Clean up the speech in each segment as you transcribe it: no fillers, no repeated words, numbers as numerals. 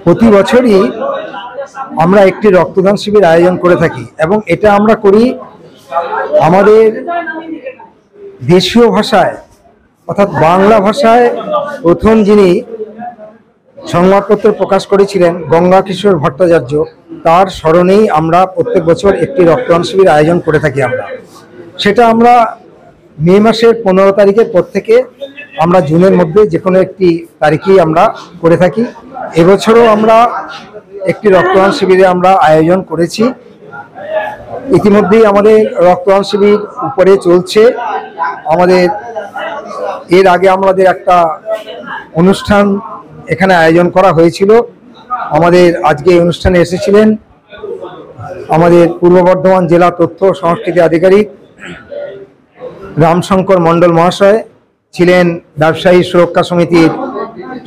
প্রতি বছরই আমরা একটি রক্তদান শিবির আয়োজন করে থাকি এবং এটা আমরা করি আমাদের দেশীয় ভাষায় অর্থাৎ বাংলা ভাষায় প্রথম যিনি সংবাদপত্র প্রকাশ করেছিলেন গঙ্গা কিশোর ভট্টাচার্য, তার স্মরণেই আমরা প্রত্যেক বছর একটি রক্তদান শিবির আয়োজন করে থাকি। সেটা আমরা মে মাসের 15 তারিখের পর থেকে আমরা জুনের মধ্যে যে কোনো একটি তারিখেই আমরা করে থাকি। এবছরও আমরা একটি রক্তদান শিবিরে আমরা আয়োজন করেছি। ইতিমধ্যেই আমাদের রক্তদান শিবির উপরে চলছে। আমাদের এর আগে আমাদের একটা অনুষ্ঠান এখানে আয়োজন করা হয়েছিল। আমাদের আজকে এই অনুষ্ঠানে এসেছিলেন আমাদের পূর্ব বর্ধমান জেলা তথ্য সংস্কৃতি আধিকারিক রামশঙ্কর মণ্ডল মহাশয়, ছিলেন ব্যবসায়ী সুরক্ষা সমিতির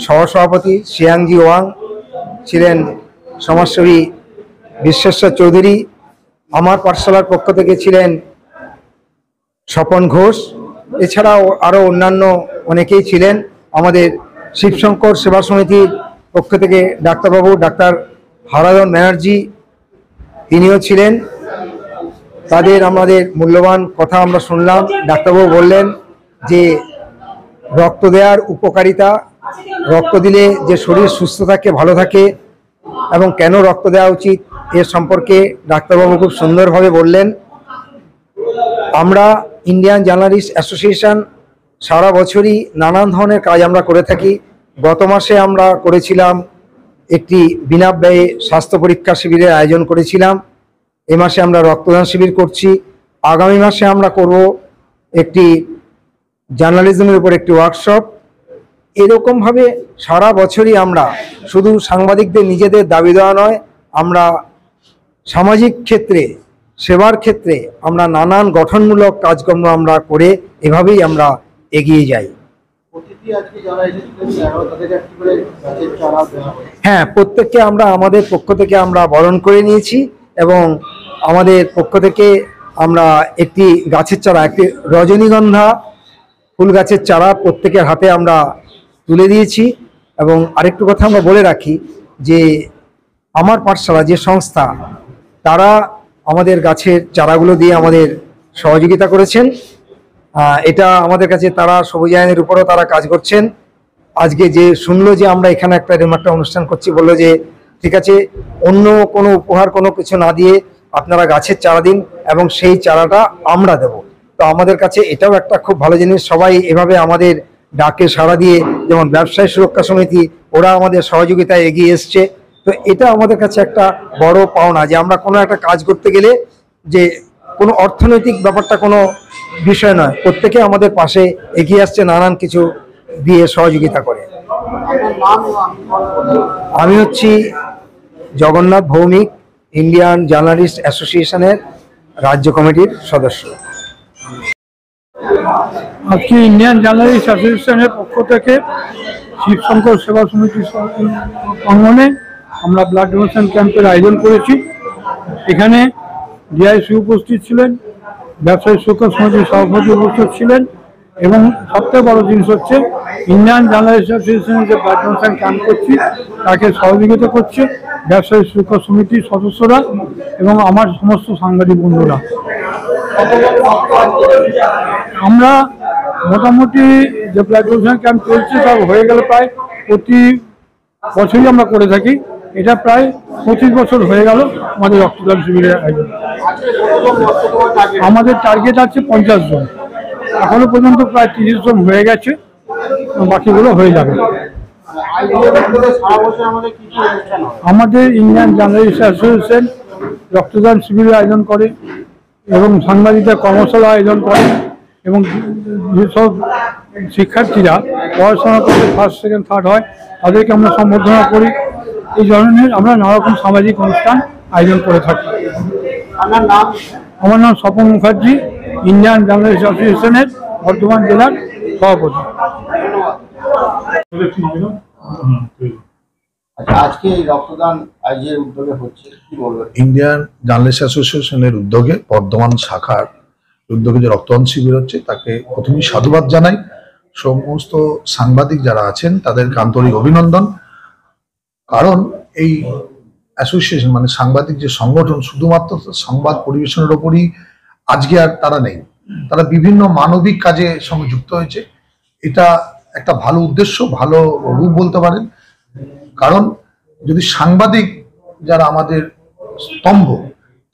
সহসভাপতি শিয়াংজি ওয়াং, ছিলেন সমাজসেবী বিশ্বেশ্বর চৌধুরী, আমার পাঠশালার পক্ষ থেকে ছিলেন স্বপন ঘোষ, এছাড়াও আরও অন্যান্য অনেকেই ছিলেন। আমাদের শিবশঙ্কর সেবা সমিতির পক্ষ থেকে ডাক্তারবাবু ডাক্তার হারাধন ব্যানার্জি তিনিও ছিলেন। তাদের আমাদের মূল্যবান কথা আমরা শুনলাম। ডাক্তারবাবু বললেন যে রক্ত দেওয়ার উপকারিতা, রক্ত দিলে যে শরীর সুস্থ থাকে, ভালো থাকে এবং কেন রক্ত দেওয়া উচিত এর সম্পর্কে ডাক্তারবাবু খুব সুন্দরভাবে বললেন। আমরা ইন্ডিয়ান জার্নালিস্ট অ্যাসোসিয়েশন সারা বছরই নানান ধরনের কাজ আমরা করে থাকি। গত মাসে আমরা করেছিলাম একটি বিনা ব্যয়ে স্বাস্থ্য পরীক্ষা শিবিরের আয়োজন করেছিলাম। এ মাসে আমরা রক্তদান শিবির করছি। আগামী মাসে আমরা করব একটি জার্নালিজমের উপর একটি ওয়ার্কশপ। এরকমভাবে সারা বছরই আমরা শুধু সাংবাদিকদের নিজেদের দাবি দেওয়া নয়, আমরা সামাজিক ক্ষেত্রে সেবার ক্ষেত্রে আমরা নানান গঠনমূলক কাজকর্ম আমরা করে এভাবেই আমরা এগিয়ে যাই। হ্যাঁ, প্রত্যেককে আমরা আমাদের পক্ষ থেকে আমরা বরণ করে নিয়েছি এবং আমাদের পক্ষ থেকে আমরা একটি গাছের চারা, একটি রজনীগন্ধা ফুল গাছের চারা প্রত্যেকের হাতে আমরা তুলে দিয়েছি। এবং আরেকটু কথা আমরা বলে রাখি যে আমার পাঠশালা যে সংস্থা, তারা আমাদের গাছের চারাগুলো দিয়ে আমাদের সহযোগিতা করেছেন। এটা আমাদের কাছে তারা সবুজায়নের উপরও তারা কাজ করছেন। আজকে যে শুনলো যে আমরা এখানে একটা অনুষ্ঠান করছি, বললো যে ঠিক আছে, অন্য কোনো উপহার কোনো কিছু না দিয়ে আপনারা গাছের চারা দিন এবং সেই চারাটা আমরা দেব। তো আমাদের কাছে এটাও একটা খুব ভালো জিনিস। সবাই এভাবে আমাদের ডাকে সাড়া দিয়ে, যেমন ব্যবসায়ী সুরক্ষা সমিতি, ওরা আমাদের সহযোগিতায় এগিয়ে এসছে। তো এটা আমাদের কাছে একটা বড় পাওনা যে আমরা কোনো একটা কাজ করতে গেলে যে কোনো অর্থনৈতিক ব্যাপারটা কোনো বিষয় নয়, প্রত্যেকে আমাদের পাশে এগিয়ে আসছে নানান কিছু দিয়ে সহযোগিতা করে। আমি হচ্ছি জগন্নাথ ভৌমিক, ইন্ডিয়ান জার্নালিস্ট অ্যাসোসিয়েশনের রাজ্য কমিটির সদস্য। আজকে ইন্ডিয়ান জার্নালিস্ট অ্যাসোসিয়েশনের পক্ষ থেকে শিবশঙ্কর সেবা সমিতির অঙ্গনে আমরা ব্লাড ডোনেশন ক্যাম্পের আয়োজন করেছি। এখানে ডিআইসি উপস্থিত ছিলেন, ব্যবসায়ী সুরক্ষা সমিতির সভাপতি উপস্থিত ছিলেন এবং সবথেকে বড় জিনিস হচ্ছে ইন্ডিয়ান জার্নালিস্ট অ্যাসোসিয়েশনের যে ব্লাড ডোনেশন ক্যাম্প করছি তাকে সহযোগিতা করছে ব্যবসায়ী সুরক্ষা সমিতির সদস্যরা এবং আমার সমস্ত সাংবাদিক বন্ধুরা। আমরা মোটামুটি যে ব্লাড ডোনেশন ক্যাম্প চলছে তা হয়ে গেলে প্রায় প্রতি বছরই আমরা করে থাকি। এটা প্রায় 25 বছর হয়ে গেল আমাদের রক্তদান শিবিরের আয়োজন। আমাদের টার্গেট আছে 50 জন, এখনো পর্যন্ত প্রায় 30 জন হয়ে গেছে, বাকিগুলো হয়ে যাবে। আমাদের ইন্ডিয়ান জার্নালিস্ট অ্যাসোসিয়েশন রক্তদান শিবিরের আয়োজন করে এবং সাংবাদিকদের কর্মশালা আয়োজন করে এবং যেসব শিক্ষার্থীরা পড়াশোনা করতে ফার্স্ট সেকেন্ড থার্ড হয় তাদেরকে আমরা সম্বর্ধনা করি। এই ধরনের আমরা নানা রকম সামাজিক অনুষ্ঠান আয়োজন করে থাকি। আমার নাম স্বপন মুখার্জি, ইন্ডিয়ান জার্নালিস্ট অ্যাসোসিয়েশনের বর্ধমান জেলার সভাপতি। আজকে এই রক্তদান আয়োজনের উদ্যোগে হচ্ছে, কি বলবেন? ইন্ডিয়ান জার্নালিস্ট অ্যাসোসিয়েশনের উদ্যোগে বর্ধমান শাখার উদ্যোগে যে রক্তদান শিবির হচ্ছে তাকে প্রথমেই সাধুবাদ জানাই। সমস্ত সাংবাদিক যারা আছেন তাদেরকে আন্তরিক অভিনন্দন। কারণ এই অ্যাসোসিয়েশন মানে সাংবাদিক যে সংগঠন শুধুমাত্র সংবাদ পরিবেশনের ওপরই আজকে আর তারা নেই, তারা বিভিন্ন মানবিক কাজে সঙ্গে যুক্ত হয়েছে। এটা একটা ভালো উদ্দেশ্য, ভালো রূপ বলতে পারেন। কারণ যদি সাংবাদিক যারা আমাদের স্তম্ভ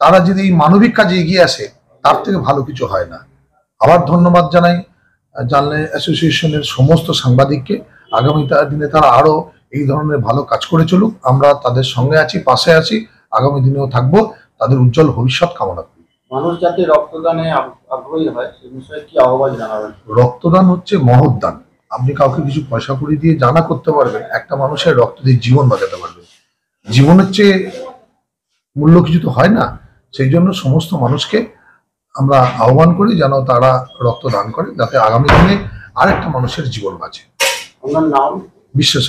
তারা যদি এই মানবিক কাজে এগিয়ে আসে তার থেকে ভালো কিছু হয় না। আবার ধন্যবাদ জানাই জার্নাল অ্যাসোসিয়েশনের সমস্ত সাংবাদিককে। আগামী দিনে তারা আরো এই ধরনের ভালো কাজ করে চলুক, আমরা তাদের সঙ্গে আছি, পাশে আছি, আগামী দিনেও থাকবো। তাদের উজ্জ্বল ভবিষ্যৎ কামনা করি। মানুষ যাতে রক্তদানে আগ্রহী হয় সে বিষয়ে কি আহ্বান জানাবেন? রক্তদান হচ্ছে মহৎ দান। আপনি কাউকে কিছু পয়সা কড়ি দিয়ে জানা করতে পারবেন, একটা মানুষের রক্ত দিয়ে জীবন বাঁচাতে পারবেন। জীবনের চেয়ে মূল্য কিছু তো হয় না। সেই জন্য সমস্ত মানুষকে আমরা আহ্বান করি যেন তারা রক্তদান করে, যাতে আগামী দিনে আরেকটা মানুষের জীবন বাঁচে। আপনার নাম? বিশ্বাস